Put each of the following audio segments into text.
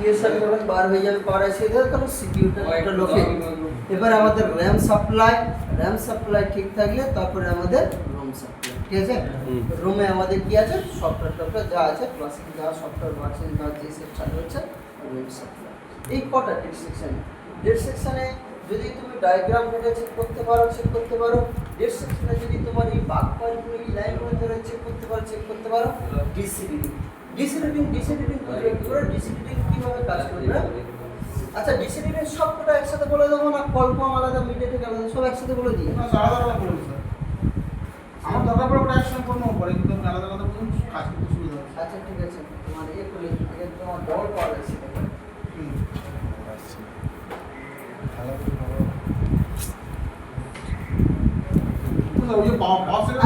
PSR যখন বার হয়ে যাবে পাওয়ার আইসি ধরে তখন সিপিইউটা একটা লোকে এবার আমাদের RAM সাপ্লাই ঠিক থাকলে তারপরে আমাদের ROM সাপ্লাই ঠিক আছে রোমে আমাদের কি আছে সফটওয়্যার যা আছে ক্লাসিক যা সফটওয়্যার ভার্সন যা যে সেট চালু হচ্ছে ROM সাপ্লাই এই কটা ডেট সেকশনে যদি তুমি ডায়াগ্রাম ডেটা চেক করতে পারো ডেট সেকশনে যদি তোমার এই বাগ পয়েন্টগুলো এই লাইনগুলো ধরে চেক করতে পারো ডিসিডিডিং কিভাবে কাজ করবে আচ্ছা ডিসিডিডিং সবকটা একসাথে বলে দেবো না কলকম আলাদা মিডিয়েটেড আলাদা সব একসাথে বলে দিই আলাদা বলুন স্যার আমার দরকার পড়ে ওটা একসঙ্গে করবো পরে কিন্তু আলাদা বলুন কাজ করতে সুবিধা হবে আচ্ছা ঠিক আছে তোমার করি আগে তোমার বল পাওয়া যাচ্ছে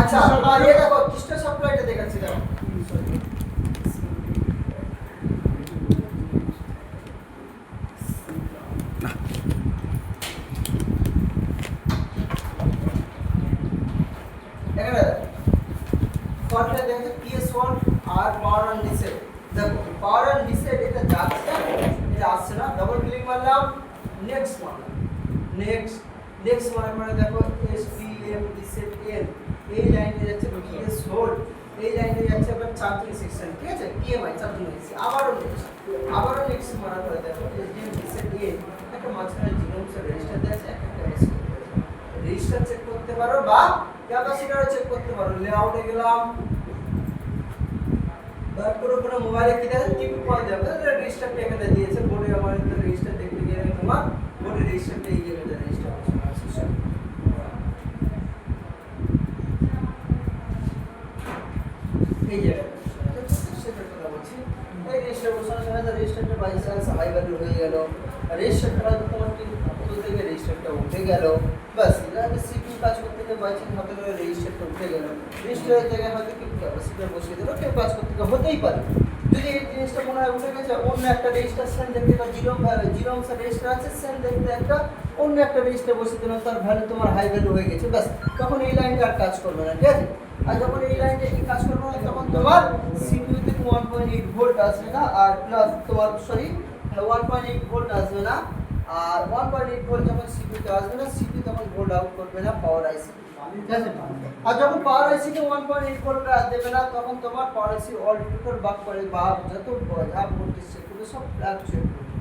আচ্ছা আর দেখো কিস্টা সাপ্লাইটা দেখাচ্ছি দেখো কলটা দেখো PS1 R power on reset দেখো পাওয়ার অন রিসেট এটা যাচ্ছে এটা আসছে না ডাবল ক্লিক মারলাম নেক্সট মারার পরে দেখো SPM রিসেট N এই লাইনে যাচ্ছে PS হোল্ড এই লাইনে যাচ্ছে আবার চার্জিং সেকশন ঠিক আছে PMI চার্জিং সেকশন আবারও নেক্সট মারার পরে দেখো SDM রিসেট N একটা মাঝখানে জিনোম সে রেজিস্টার আছে একটা রেজিস্টার চেক করতে পারো বা ক্যাপাসিটরও চেক করতে পারো লেআউটে গেলাম তারপরে পুরো মোবাইলে কি দেখেন টিপি পয়েন্ট যাবে রেজিস্টারটা এখানে দিয়েছে বোর্ডে আমার রেজিস্টার দেখতে গেলে তোমার বোর্ডে রেজিস্টারটা এই জায়গাতে রেজিস্টার আছে এই জায়গাটা সেটার কথা বলছি এই রেজিস্টার বসানোর সময় রেজিস্টারটা বাই চান্স হাই ভ্যালু হয়ে গেল রেজিস্টারটা তোমার কি তো থেকে রেজিস্টারটা উঠে গেল বাস এটা সিপিইউ কাজ করতে গিয়ে বাই চান্স হাতে করে রেজিস্টারটা উঠে গেল রেজিস্টারের জায়গায় হয়তো কি ক্যাপাসিটর বসিয়ে দিল কেউ কাজ করতে গিয়ে হতেই পারে যদি এই জিনিসটা মনে হয় উঠে গেছে অন্য একটা রেজিস্টার সেম দেখতে বা জিরো রেজিস্টার আছে সেম দেখতে একটা অন্য একটা রেজিস্টার বসিয়ে দিলাম তার ভ্যালু তোমার হাই ভ্যালু হয়ে গেছে বাস তখন এই লাইনটা আর কাজ করবে না ঠিক আছে আর যখন এই লাইনটা কি কাজ করবে না তখন তোমার সিপিইউ তে 1.8 ভোল্ট আসবে না আর প্লাস তোমার 1.8 ভোল্ট আসবে না আর 1.8 ভোল্ট যখন সিপিইউ তে আসবে না সিপিইউ তখন ভোল্ট আউট করবে না পাওয়ার আইসি ঠিক আছে আর যখন পাওয়ার আইসি কে 1.8 ভোল্ট দেবে না তখন তোমার পাওয়ার আইসি অল টোটাল বাক করে বা যত যা ভোল্টেজ সেট করবে সব ফ্ল্যাকচুয়েট করবে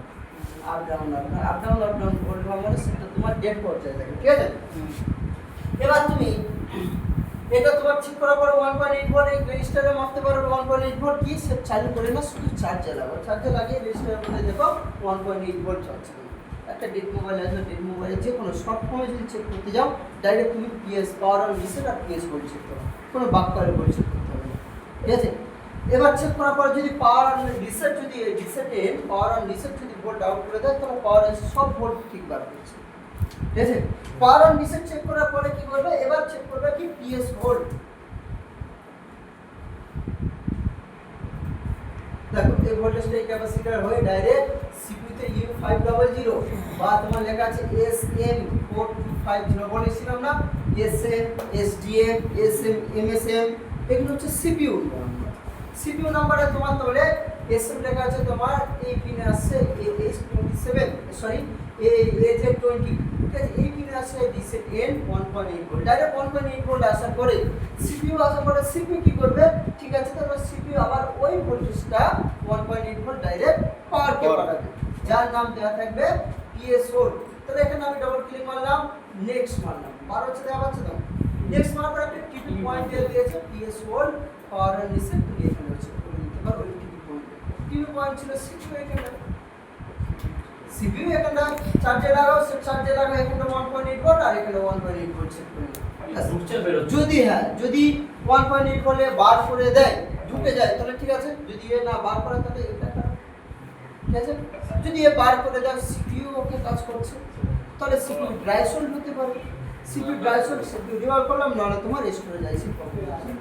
আপ ডাউন ভোল্ট মানে সেটা তোমার ডেড পর্যায়ে থাকে ঠিক আছে এবার তুমি এটা তোমার ঠিক করার পরে 1.8 ভোল্ট এই রেজিস্টারে মাপতে পারো 1.8 ভোল্ট কি সেট চালু করে না শুধু চার্জে লাগাও চার্জে লাগিয়ে রেজিস্টারের মধ্যে দেখো 1.8 ভোল্ট চলছে একটা ডেড মোবাইল আছে ডেড মোবাইলে যে কোনো শর্ট ফর্মে যদি চেক করতে যাও ডাইরেক্ট তুমি PS পাওয়ার অন রিসেট আর PS ভোল্ট চেক করো কোনো বাক করে ভোল্ট চেক করতে হবে না ঠিক আছে এবার চেক করার পর যদি পাওয়ার অন রিসেট যদি পাওয়ার অন রিসেট যদি ভোল্ট আউট করে দেয় তাহলে পাওয়ার অন সব ভোল্ট ঠিক বার করছে ঠিক আছে পাওয়ার অন রিসেট চেক করার পরে কি করবে এবার চেক করবে কি PS ভোল্ট দেখো এই ভোল্টেজটা এই ক্যাপাসিটর হয়ে ডাইরেক্ট সিপিইউ তে U500 বা তোমার লেখা আছে SM4250 বলেছিলাম না SM SDM SM MSM এগুলো হচ্ছে সিপিইউ নাম্বারে তোমার তাহলে SM লেখা আছে তোমার এই পিনে আসছে AS27 সরি AZ20 ঠিক আছে এই পিনে আসছে reset N 1.8 volt direct 1.8 volt আসার পরে সিপিইউ আসার পরে সিপিইউ কি করবে ঠিক আছে তাহলে সিপিইউ আবার ওই ভোল্টেজটা 1.8 ভোল্ট ডাইরেক্ট পাওয়ার কে পাঠাবে যার নাম দেওয়া থাকবে PS হোল্ড তাহলে এখানে আমি ডাবল ক্লিক মারলাম নেক্সট মারলাম বার হচ্ছে দেওয়া আছে তো নেক্সট মারার পর একটা টিপি পয়েন্ট দিয়েছে PS hold power on reset তুমি এখানে হচ্ছে করে দিতে পারো ওই টিপি পয়েন্ট ছিল সিপিইউ এখানে চার্জে লাগাও সেট চার্জে লাগাও এখানে 1.8 ভোল্ট আর এখানে 1.8 ভোল্ট সেট করে যদি 1.8 ভোল্টে বার করে দেয় ঢুকে যায় তাহলে ঠিক আছে যদি এ না বার করে তাহলে এটা ঠিক আছে যদি এ বার করে দেয় সিপিইউ ওকে কাজ করছে তাহলে সিপিইউ ড্রাই সোল্ড হতে পারে CPU dry sold CPU remove করলাম না তোমার স্টোরেজ আইসি প্রবলেম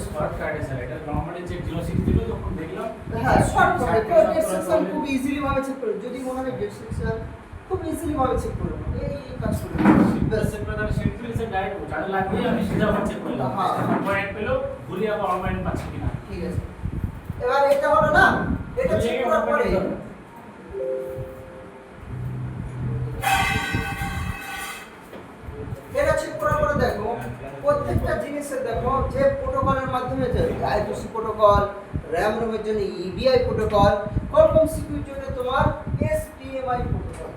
শর্টকাটে স্যার এটা নরমালি যে 06 দিল তখন দেখলাম হ্যাঁ শর্টকাটে ডেট সেকশন খুব ইজিলি ভাবে চেক করে যদি মনে হয় ডেট সেকশন খুব ইজিলি ভাবে চেক করে এই কাজ করে সেট করে তাহলে সেট করে স্যার ডাইরেক্ট চার্জ লাগবে আমি সিধা চেক করলাম পয়েন্ট পেলো ভুলি আবার অনলাইন পাচ্ছি কিনা ঠিক আছে এবার এটা হলো না এটা চেক করার পরে নেই। এটা চেক করার পরে দেখো প্রত্যেকটা জিনিসের দেখো যে প্রোটোকলের মাধ্যমে চলে I2C প্রোটোকল, RAM রোমের জন্য EBI প্রোটোকল, কোয়ালকম সিপিইউর জন্য তোমার SPMI প্রোটোকল।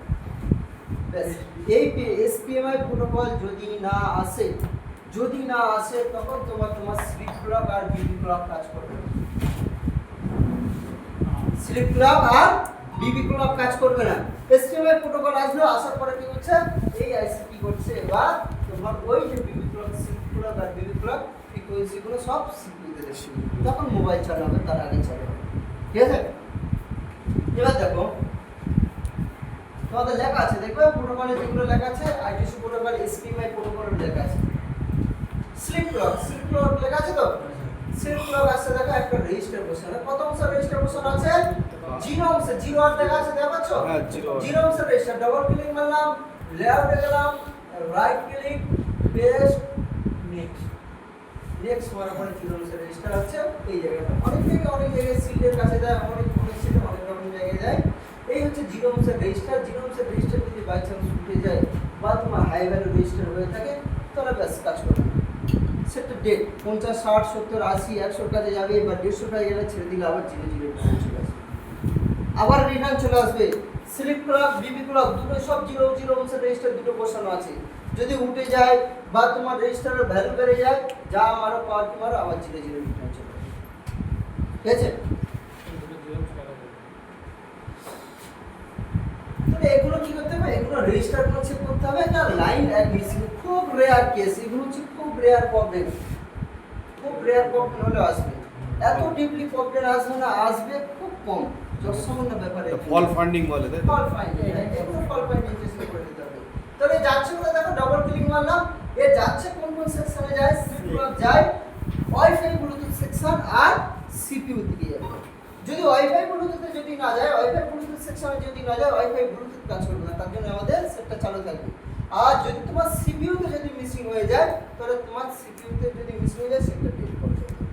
ব্যাস এই SPMI প্রোটোকল যদি না আসে তখন তোমার স্লিপ ক্লক আর বিবি ক্লক কাজ করবে না। স্লিপ ক্লক আর বিবি ক্লক কাজ করবে না। SPMI প্রোটোকল আসলো, আসার পরে কি হচ্ছে এই আইসি কি করছে এবার তোমার ওই যে বিবি ক্লক, স্লিপ ক্লক আর বিবি ক্লক ফ্রিকোয়েন্সি গুলো সব সিপিইউতে রেখে তখন মোবাইল চালাবে, তার আগে চালাবে। ঠিক আছে, এবার দেখো তোমাদের লেখা আছে, দেখবে প্রোটোকলে যেগুলো লেখা আছে I2C প্রোটোকল, SPMI প্রোটোকলের লেখা আছে। স্লিপ ক্লক লেখা আছে তো, স্লিপ ক্লক আসছে দেখো একটা রেজিস্টার বসানো। কত অংশ রেজিস্টার বসানো আছে? 0 অংশ, 0 আর লেখা আছে দেখো পাচ্ছো? হ্যাঁ, 0 অংশ রেজিস্টার। ডাবল ক্লিক মারলাম, লেআউটে গেলাম, রাইট ক্লিক, পেস্ট, নেক্সট মারার পরে 0 অংশ রেজিস্টার আছে এই জায়গাটা। অনেক জায়গায় সিলের কাছে দেয়, অনেক সিলে অনেক রকম জায়গায় দেয়। এই হচ্ছে 0 অংশের রেজিস্টার। 0 অংশের রেজিস্টার যদি বাই চান্স উঠে যায় বা তোমার হাই ভ্যালু রেজিস্টার হয়ে থাকে তাহলে ব্যাস কাজ করবে। সেটা ডেট 50, 60, 70, 80, 100 এর কাছে যাবে বা 150 টাকা গেলে ছেড়ে দিলে আবার 0 চলে আসবে, আবার রিটার্ন চলে আসবে। স্লিপ ক্লক, বিবি ক্লক দুটো সব 0 অংশের রেজিস্টার দুটো বসানো আছে। যদি উঠে যায় বা তোমার রেজিস্টারের ভ্যালু বেড়ে যায়, যা মারো পাওয়ার কি মারো আবার 0 রিটার্ন চলে আসবে। ঠিক আছে, তাহলে এগুলো কি করতে হবে? এগুলো রেজিস্টার গুলো চেক করতে হবে। এটা লাইন এক মিসিং, খুব রেয়ার কেস, এগুলো হচ্ছে খুব রেয়ার প্রবলেম, হলে আসবে। এত ডিপলি প্রবলেম আসবে না, আসবে খুব কম, যৎসামান্য ব্যাপারে। ফল ফান্ডিং বলে তাই তো? ফল ফাইন্ডিং, এগুলো ফল ফাইন্ডিং চেষ্টা করে দিতে হবে। তাহলে যাচ্ছে বলে দেখো ডাবল ক্লিক মারলাম, এ যাচ্ছে কোন সেকশনে যায়? স্লিপ ক্লক যায়, ওয়াইফাই ব্লুটুথ সেকশন আর সিপিইউ দিকে যাবে। যদি ওয়াইফাই ব্লুটুথে যদি না যায়, ওয়াইফাই ব্লুটুথ সেকশনে যদি না যায়, ওয়াইফাই ব্লুটুথ কাজ করবে না, তার জন্য আমাদের সেটটা চালু থাকবে। আর যদি তোমার সিপিইউতে যদি মিসিং হয়ে যায়, তাহলে তোমার সিপিইউতে যদি মিসিং হয়ে যায় সেটা ডিলিট করতে হবে।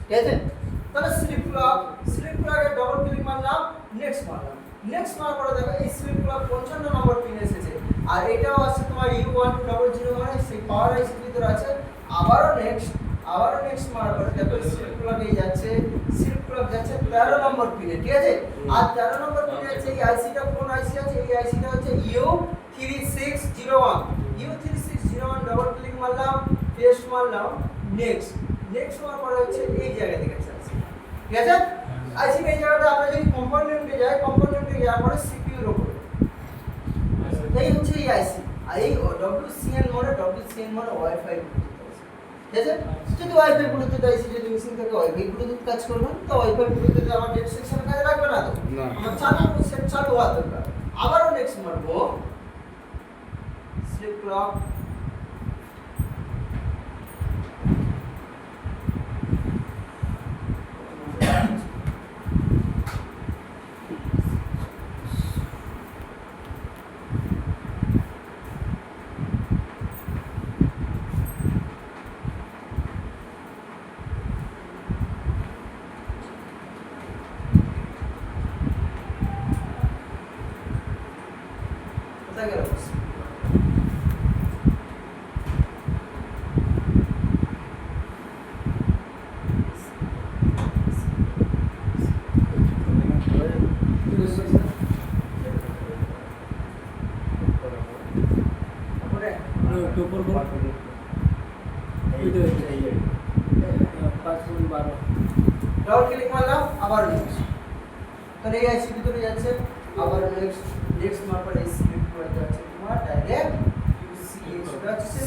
ঠিক আছে, তাহলে স্লিপ ক্লকে ডাবল ক্লিক মারলাম, নেক্সট মারার পরে দেখো এই স্লিপ ক্লক 55 নম্বর পিন এসেছে, আর এটাও আছে তোমার U1200 মানে সেই পাওয়ার আইসি ভিতরে আছে। আবারও নেক্সট মারার পরে দেখো স্লিপ ক্লক যাচ্ছে 13 নম্বর পিনে। ঠিক আছে, আর 13 নম্বর পিনে আছে এই আইসিটা, কোন আইসি আছে? এই আইসিটা হচ্ছে U3601 ডাবল ক্লিক মারলাম, পেস্ট মারলাম, নেক্সট মারার পরে হচ্ছে এই জায়গা থেকে আছে। ঠিক আছে, আইসি এই জায়গাটা আমরা যদি কম্পোনেন্টে যাওয়ার পরে সিপিইউর উপরে এই হচ্ছে এই আইসি। আর এই WCN মানে ওয়াইফাই ব্লুটুথ আইসি। ঠিক আছে, যদি ওয়াইফাই ব্লুটুথ আইসি যদি মিসিং থাকে, ওয়াইফাই ব্লুটুথ কাজ করবে না, তো ওয়াইফাই ব্লুটুথ আমার ডেট সেকশন কাজে লাগবে না, তো আমার সেট চালু হওয়া দরকার। আবারও নেক্সট মারবো, স্লিপ ক্লক কোথায় গেল? ডাবল ক্লিক মারলাম, আবার নেক্সট। তাহলে এই আইসি ভিতরে যাচ্ছে, আবার নেক্সট মারার পরে এই স্লিপ করে যাচ্ছে তোমার ডাইরেক্ট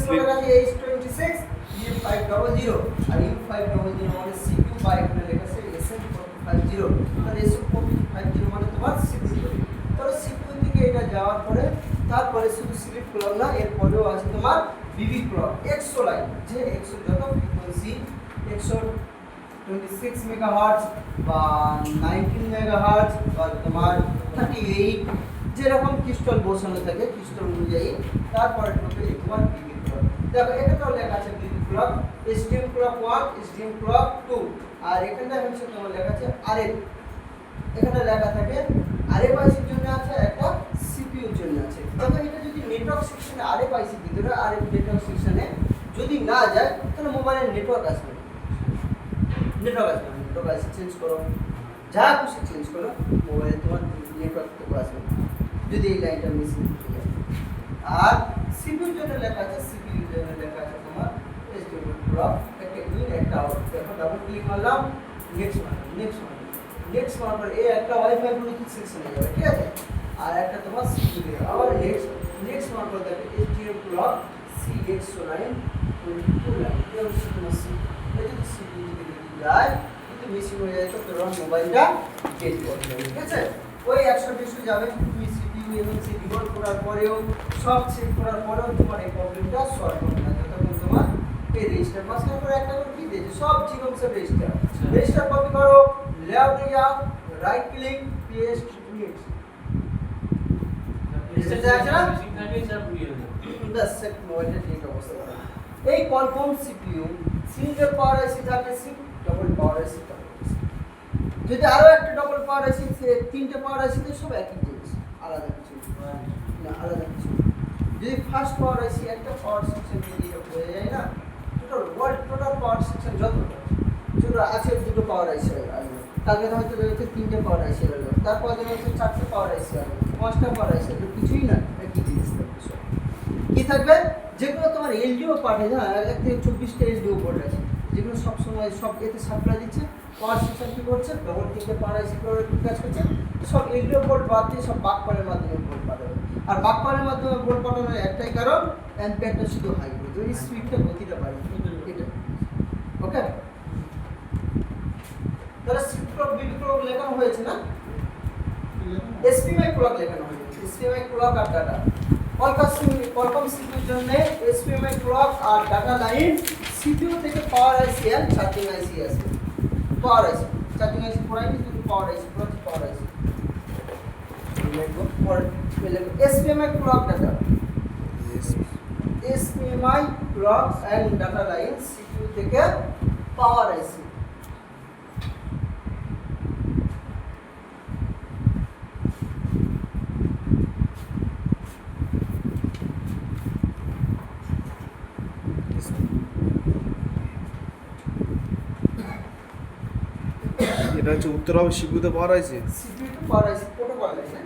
U26 U500 আর U500 মানে CPU বা এখানে লেখা আছে SM450। তাহলে SM450 মানে তোমার CPU। তাহলে CPU থেকে এটা যাওয়ার পরে তারপরে শুধু স্লিপ ক্লক না, এর পরেও আছে তোমার বিবি ক্লক 100 লাইন, যে 100 যত ফ্রিকোয়েন্সি 126 মেগাহার্টজ বা 19 মেগাহার্টজ বা তোমার 38 যেরকম ক্রিস্টাল বসানো থাকে ক্রিস্টাল অনুযায়ী, তারপরে ঢুকে তোমার বিবি ক্লক। দেখো এখানেও লেখা আছে বিবি clock, STM clock 1, STM clock 2, আর এখানটা হচ্ছে তোমার লেখা আছে RF এখানে লেখা থাকে আরএফআইসির জন্য আছে, একটা সিপিইউর জন্য আছে। তবে এটা যদি নেটওয়ার্ক সেকশনে আরএফআইসি ভিতরে আরএফ নেটওয়ার্ক সেকশনে যদি না যায় তাহলে মোবাইলের নেটওয়ার্ক আসবে না। নেটওয়ার্ক আসবে না, নেটওয়ার্ক আইসি চেঞ্জ করো, যা খুশি চেঞ্জ করো, মোবাইলে তোমার নেটওয়ার্ক তো আসবে না যদি এই লাইনটা মিসিং হয়ে যায়। আর সিপিইউর জন্য লেখা আছে, সিপিইউর জন্য লেখা আছে তোমার HTML ব্লক, একটা ইন একটা আউট। এখন ডাবল ক্লিক করলাম, নেক্সট মারলাম, নেক্সট মারার পর এই একটা ওয়াইফাই ব্লুটুথ সেকশনে যাবে, ঠিক আছে। আর একটা তোমার সিপিইউ আবার নেক্সট মারার পর দেখো HTML ব্লক CX09 22 লাইন, এটা হচ্ছে তোমার এটা যদি সিপিইউ থেকে যায় কিন্তু মিসিং হয়ে যায় তো তোমার মোবাইলটা ডেট করতে হবে, ঠিক আছে। ওই 100 যাবে, তুমি সিপিইউ এবং ডিকোড করার পরেও সব চেক করার পরেও তোমার এই প্রবলেমটা সলভ হবে না যতক্ষণ তোমার এই রেজিস্টার পাস করে একটা করে কি দিয়েছে সব জীবন সব রেজিস্টার কপি করো, লেআউটে যাও, right click, paste, create. Register আছে না, বাস সেট মোবাইলটা ঠিক অবস্থা করা। এই Qualcomm CPU single power IC থাকে, ডবল পাওয়ার আইসি থাকে। যদি আরো একটা ডবল পাওয়ার আইসি, তিনটে পাওয়ার আইসিতে সব একই জিনিস, আলাদা কিছু না, আলাদা কিছু। যদি ফার্স্ট পাওয়ার আইসি একটা পাওয়ার সেকশন দিয়ে হয়ে যায় না, টোটাল পাওয়ার সেকশন যত আছে দুটো পাওয়ার আইসি আসবে, তারপরে হয়তো রয়েছে তিনটে পাওয়ার আইসি আসবে, তারপরে রয়েছে চারটে পাওয়ার আইসি আসবে, পাঁচটা পাওয়ার আইসি আসবে, কিছুই না, একই জিনিস থাকবে সব। কি থাকবে, যেগুলো তোমার এলডিও পার্টে, হ্যাঁ 1 থেকে 24টা এলডিও বোর্ড আছে, যেগুলো সবসময় সব এতে সাপ্লাই দিচ্ছে। পাওয়ার সেকশন কি করছে, ডবল তিনটে পাওয়ার আইসি করে কাজ করছে, সব এলডিও বোর্ড বাদ দিয়ে সব বাকপালের মাধ্যমে বোর্ড পাঠাবে। আর বাকপালের মাধ্যমে বোর্ড পাঠানোর একটাই কারণ, অ্যাম্পিয়ারটা শুধু হাই করবে, ওই স্পিডটা গতিটা বাড়বে, এটা ওকে। তাহলে স্ক্রিপ্ট ক্লক বিডি ক্লক লেখানো হয়েছে না, এসপিএমআই ক্লক লেখানো হয়েছে, এসপিএমআই ক্লক আর ডাটা। কোয়ালকম সিপিইউর জন্য এসপিএমআই ক্লক আর ডাটা লাইন, সিপিইউ থেকে পাওয়ার আইসি আর চার্জিং আইসি আসবে। পাওয়ার আইসি, চার্জিং আইসি পড়াইনি, কিন্তু পাওয়ার আইসি পুরো পাওয়ার আইসি লিখবো। পরে SPMI clock data, SPMI clock and data line, CPU থেকে পাওয়ার আইসি। এটা হচ্ছে উত্তর হবে সিপিইউতে power IC, CPU to power IC protocol আছে।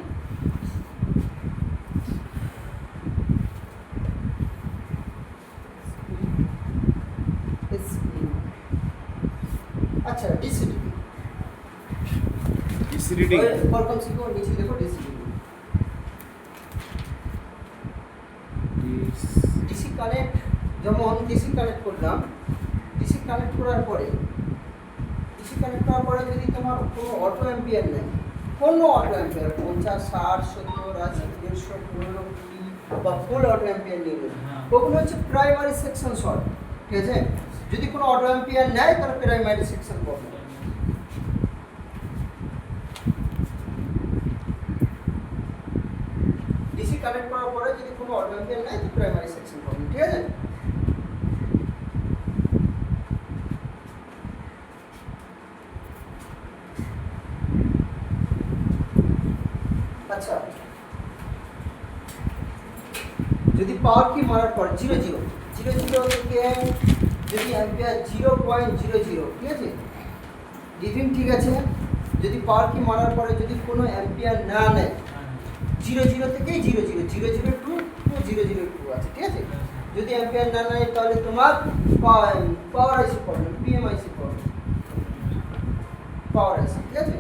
আচ্ছা ডিসিডিপি, ডিসিডিডি, কোয়ালকম সিপিইউ নিচে দেখো ডিসিডিপি, ডিসি কানেক্ট। যেমন ডিসি কানেক্ট করলাম, ডিসি কানেক্ট করার পরে যদি তোমার কোনো অটো অ্যাম্পিয়ার নেই, কোনো অটো অ্যাম্পিয়ার 50, 60, 70, 80, 150, 15, 20 বা ফুল অটো অ্যাম্পিয়ার নিয়ে নেবে, ওগুলো হচ্ছে প্রাইমারি সেকশন শর্ট, ঠিক আছে। যদি কোনো অটো অ্যাম্পিয়ার নেয় তাহলে প্রাইমারি সেকশন করবে। ডিসি কানেক্ট করার পরে যদি কোনো অটো অ্যাম্পিয়ার নেয় তো প্রাইমারি সেকশন করবে, ঠিক আছে। আচ্ছা, যদি পাওয়ার কি মারার পর 00 থেকে যদি অ্যাম্পিয়ার 0.00, ঠিক আছে, ডিভিং ঠিক আছে। যদি পাওয়ার কি মারার পরে যদি কোনো অ্যাম্পিয়ার না নেয়, 00 থেকে 002 আছে, ঠিক আছে। যদি অ্যাম্পিয়ার না নেয় তাহলে তোমার পাওয়ার আইসি প্রবলেম, পিএমআইসি প্রবলেম, পাওয়ার আইসি, ঠিক আছে।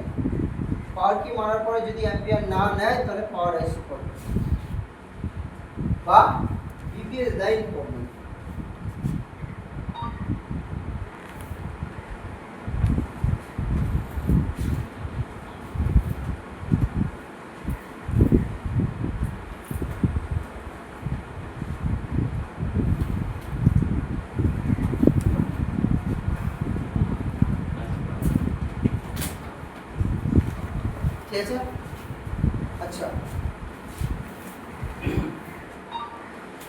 পাওয়ার কি মারার পরে যদি অ্যাম্পিয়ার না নেয় তাহলে পাওয়ার আইসি প্রবলেম বা বিপিএস লাইন প্রবলেম। ঠিক আছে। আচ্ছা,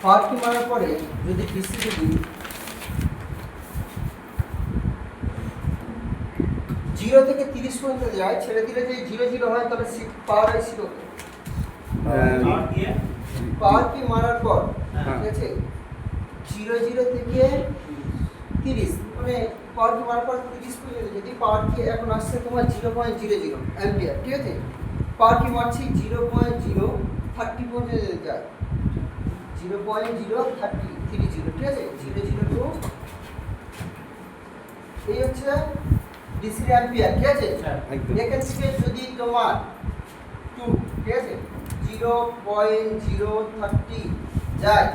পাওয়ার কি মারার পরে যদি ডিসিডিডি 0 0 থেকে 30 পর্যন্ত যায়, ছেড়ে দিলে যদি 0 0 হয় তাহলে পাওয়ার আইসি ওকে। আর দিয়ে পাওয়ার কি মারার পর হ্যাঁ। ঠিক আছে 0 0 থেকে 30 মানে পাওয়ার কি মারার পর 30 পর্যন্ত যদি পাওয়ার কি এখন আসছে তোমার 0.00 অ্যাম্পিয়ার ঠিক আছে, পাওয়ার কি মারছি 0.030 পর্যন্ত যায় 0.030 ঠিক আছে 0 0 টু এই হচ্ছে ডিসি অ্যাম্পিয়ার ঠিক আছে। একদম। এখান থেকে যদি তোমার 2 ঠিক আছে 0.030 যায়,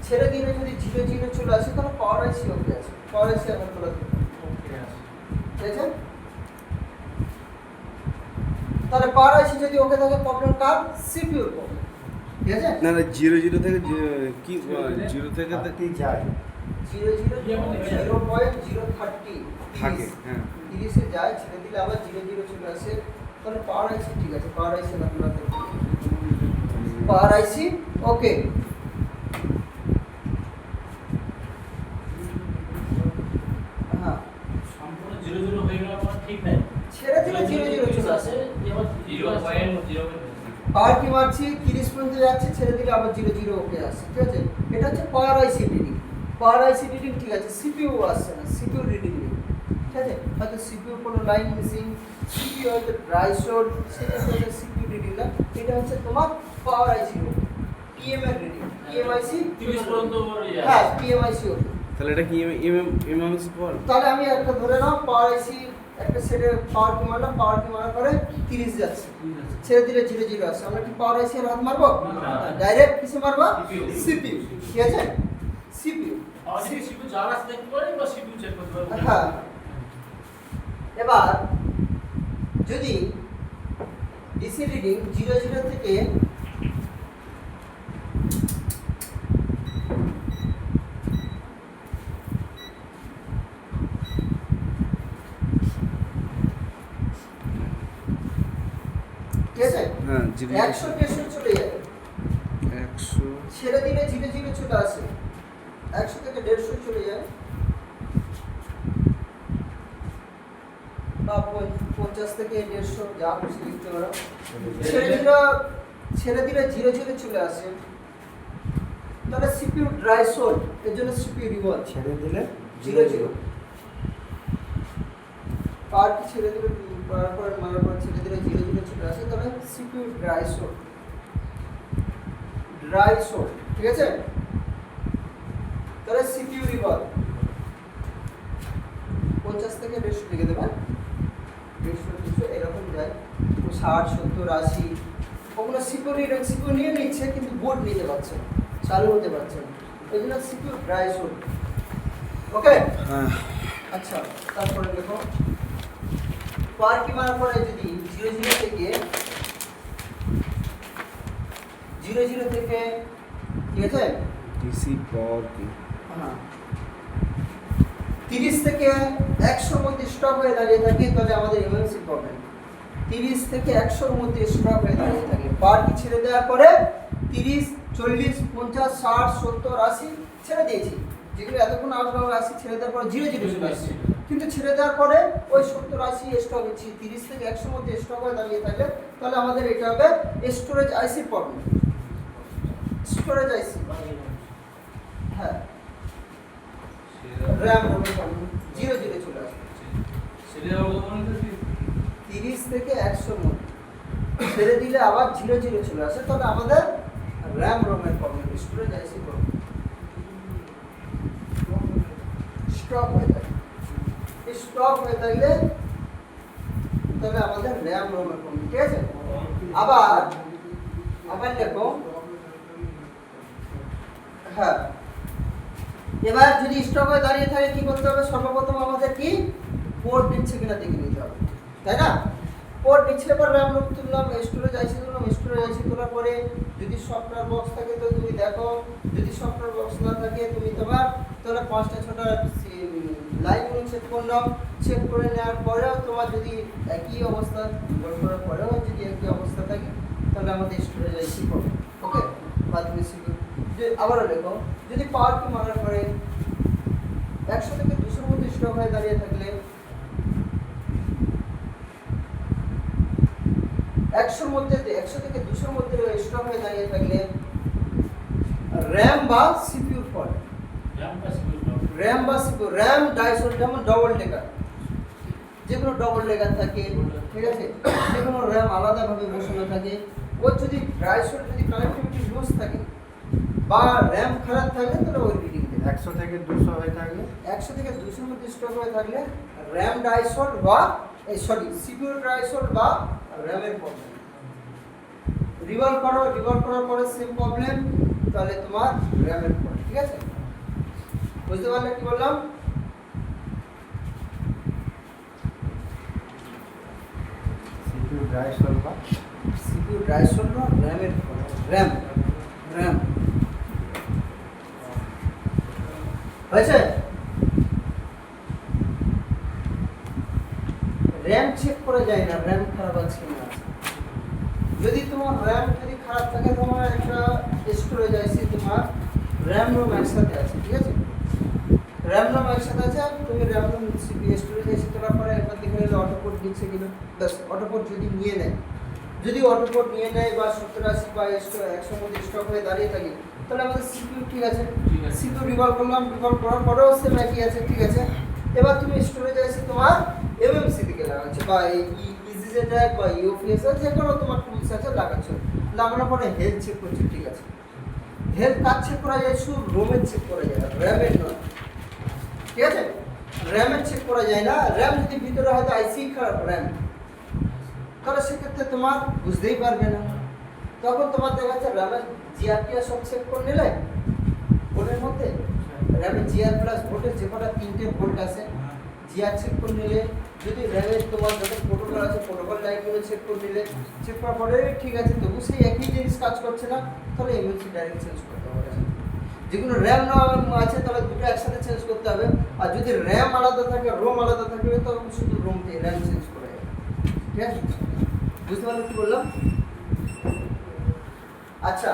ছেড়ে দিলে যদি 0 0 চলে আসে তাহলে পাওয়ার আইসি ওকে আছে, পাওয়ার আইসি এখন তোলা ওকে আছে। ঠিক আছে। তাহলে পাওয়ার আইসি যদি ওকে থাকে প্রবলেম কার সিপিইউর প্রবলেম ঠিক আছে। না না 0 থেকে কি 0 থেকে যায় 0 0 0.030 থাকে হ্যাঁ 30 এ যায়, ছেড়ে দিলে আবার 0 0 চলে আসে তাহলে পাওয়ার আইসি ঠিক আছে, পাওয়ার আইসি আপনারা পাওয়ার আইসি ওকে। হ্যাঁ সম্পূর্ণ 0 0 হয়ে গেল আমার ঠিক নাই। ছেড়ে দিলে 0 0 চলে আসে, এবার 0.0 পাওয়ার কি মারছি 30 পর্যন্ত যাচ্ছে, ছেড়ে দিলে আবার 0 0 ওকে আসছে ঠিক আছে। এটা হচ্ছে পাওয়ার আইসি রিডিং, পাওয়ার আইসি রিডিং ঠিক আছে, সিপিইউ আসছে না, সিপিইউ রিডিং নেই ঠিক আছে। হয়তো সিপিইউ কোনো লাইন মিসিং, সিপিইউ হয়তো ড্রাই শর্ট, সেটা হচ্ছে সিপিইউ রিডিং না, এটা হচ্ছে তোমার পাওয়ার আইসি পিএমআর রিডিং, পিএমআইসি 30 পর্যন্ত ইয়ে হ্যাঁ আছে। পিএমআইসি ওকে। তাহলে এটা কি এমএমএস পর তাহলে আমি একটা ধরে নাও পাওয়ার আইসি একটা সেটে পাওয়ার কি মারলাম, পাওয়ার কি মারার পরে 30 যাচ্ছে, ছেড়ে দিলে 0 0 আসছে, আমরা কি পাওয়ার আইসি হাত মারবো না। ডাইরেক্ট কিসে মারবো CPU সিপিইউ ঠিক আছে সিপিইউ আর যদি CPU যার আছে দেখতে পারি বা CPU চেক করতে পারবো। হ্যাঁ। এবার যদি ডিসি রিডিং 0 0 থেকে ঠিক আছে হ্যাঁ 100 150 চলে যাবে, 100 ছেড়ে দিলে 0 0 চলে আসে, 100 থেকে 150 চলে যায় বা 50 থেকে 150 যা খুশি লিখতে পারো। ছেড়ে দিলে 0 0 চলে আসে, তাহলে সিপিইউ ড্রাই সোল্ড, এর জন্য সিপিইউ রিভলভ ছেড়ে দিলে 0 0 পার কি ছেড়ে দিলে মারার পর ছেড়ে দিলে 0 0 চলে আসে, তাহলে সিপিইউ ড্রাই সোল্ড ঠিক আছে। তাহলে সিপিইউ রিভলভ 50 থেকে 150 লিখে দেবেন, 150 200 এরকম যায়, তো 60 70 80 ওগুলো সিপিইউ নিয়ে নিচ্ছে কিন্তু বোর্ড নিতে পারছে না, চালু হতে পারছে না, এই জন্য সিপিইউ ড্রাই সোল্ড ওকে। হ্যাঁ আচ্ছা তারপরে দেখো পার কি মারার পরে যদি 0 0 থেকে 0 0 থেকে ঠিক আছে ডিসি পর কি হ্যাঁ 30 থেকে 100 মধ্যে স্টপ হয়ে দাঁড়িয়ে থাকে তাহলে আমাদের এমার্জেন্সি প্রবলেম। 30 থেকে 100 এর মধ্যে স্টপ হয়ে দাঁড়িয়ে থাকে, পার কি ছেড়ে দেওয়ার পরে 30 40 50 60 70 80 ছেড়ে দিয়েছি, যেগুলো এতক্ষণ আউটডোর 80 ছেড়ে দেওয়ার পরে 0 0 চলে আসছে, কিন্তু ছেড়ে দেওয়ার পরে ওই 70 80 স্টপ হচ্ছে, 30 থেকে 100 মধ্যে স্টপ হয়ে দাঁড়িয়ে থাকলে তাহলে আমাদের এটা হবে স্টোরেজ আইসি প্রবলেম, স্টোরেজ আইসি হ্যাঁ RAM হবে প্রবলেম 0 0 চলে আসবে, সেটা হলো কোনটা 30 থেকে 100 এর মধ্যে ছেড়ে দিলে আবার 0 0 চলে আসে, তাহলে আমাদের RAM রোমের প্রবলেম, স্টোরেজ আইসি প্রবলেম, স্টপ হয়ে যায়, স্টপ হয়ে থাকলে তাহলে আমাদের RAM রোমের প্রবলেম ঠিক আছে। আবার দেখো হ্যাঁ এবার যদি স্টপ হয়ে দাঁড়িয়ে থাকে কি করতে হবে, সর্বপ্রথম আমাদের কি পোর্ট নিচ্ছে কিনা দেখে নিতে হবে তাই না। পোর্ট নিচ্ছে পর RAM রোম তুললাম, স্টোরেজ আইসি তোলার পরে যদি সফটওয়্যার বক্স থাকে তো তুমি দেখো, যদি সফটওয়্যার বক্স না থাকে তুমি তোমার তাহলে 5টা 6টা লাইনগুলো চেক করে নেওয়ার পরেও তোমার যদি একই অবস্থা করার পরেও যদি একই অবস্থা থাকে তাহলে আমাদের স্টোরেজ আইসি প্রবলেম ওকে। বা তুমি আবারও দেখো যদি পাওয়ার কি মারার পরে 100 থেকে 200 মধ্যে স্টপ হয়ে দাঁড়িয়ে থাকলে 100 মধ্যে 100 থেকে 200 মধ্যে স্টক হয়ে দাঁড়িয়ে থাকলে র্যাম বা সিপিইউ ফল্ট। র্যাম বা সিপিইউ, র্যাম ডাইসোল যেমন ডবল ডেকার, যেগুলো ডবল ডেকার থাকে, ঠিক আছে, যেগুলো র্যাম আলাদাভাবে বসানো থাকে, ওর যদি ডাইসোল যদি কানেক্টিভিটি লুজ থাকে বা র্যাম খারাপ থাকে তাহলে ওই রিডিং দেবে। 100 থেকে 200 হয়ে থাকলে 100 থেকে 200 এর মধ্যে স্টক হয়ে থাকলে র্যাম ডাইসোল বা সিপিইউ ডাইসোল বা র্যামের প্রবলেম। রিভলভ করার পরে সেম প্রবলেম, তাহলে তোমার র্যামের প্রবলেম। ঠিক আছে, বুঝতে পারলে কি বললাম? সিপিইউ ড্রাই সলভ বা সিপিইউ ডাইসোল বা র্যামের প্রবলেম। র্যাম হয়েছে? র্যাম চেক করা যায় না র্যাম খারাপ আছে কিনা। যদি তোমার র্যাম যদি খারাপ থাকে, তোমার একটা স্টোরেজ আইসি তোমার র্যাম রোম একসাথে আছে, ঠিক আছে, র্যাম রোম একসাথে আছে, তুমি র্যাম রোম সিপিইউ স্টোরেজ আইসি তোলার পরে একবার দেখে নিলে অটোপোর্ট দিচ্ছে কিনা। ব্যাস, অটোপোর্ট যদি নিয়ে নেয়, যদি অটোপোর্ট নিয়ে নেয় বা 70-80 বা 100 মধ্যে স্টক হয়ে দাঁড়িয়ে থাকে, তাহলে আমাদের সিপিইউ ঠিক আছে। সিপিইউ রিভলভ করলাম, রিভলভ করার পরেও সেম একই আছে, ঠিক আছে। এবার তুমি স্টোরেজ আইসি তোমার এমএমসি দিকে লাগাচ্ছ বা ইজিজেড বা ইউপিএস যে কোনো তোমার টুলস আছে লাগাচ্ছ, লাগানোর পরে হেলথ চেক করছো, ঠিক আছে। হেলথ কাজ চেক করা যায়, শুধু রোমের চেক করা যায় না, র্যামের নয়, ঠিক আছে। র্যামের চেক করা যায় না, র্যাম যদি ভিতরে হয়তো আইসি খারাপ র্যাম, তাহলে সেক্ষেত্রে তোমার বুঝতেই পারবে না। তখন তোমার দেখা যাচ্ছে র্যামের জিআরপিআর সব চেক করে নিলে বোর্ডের মধ্যে র্যামের জিআর প্লাস ভোল্টেজ যে কটা 3টে ভোল্ট আছে জিআর চেক করে নিলে, যদি র্যামের তোমার যত প্রোটোকল আছে প্রোটোকল লাইনগুলো চেক করে নিলে, চেক করার পরে ঠিক আছে, তবু সেই একই জিনিস কাজ করছে না, তাহলে এমএমসি ডাইরেক্ট চেঞ্জ করতে হবে। যেগুলো র্যাম না আছে তাহলে দুটো একসাথে চেঞ্জ করতে হবে, আর যদি র্যাম আলাদা থাকে রোম আলাদা থাকবে তখন শুধু রোম দিয়ে র্যাম চেঞ্জ করে যাবে। ঠিক আছে, বুঝতে পারলে কি বললাম? আচ্ছা।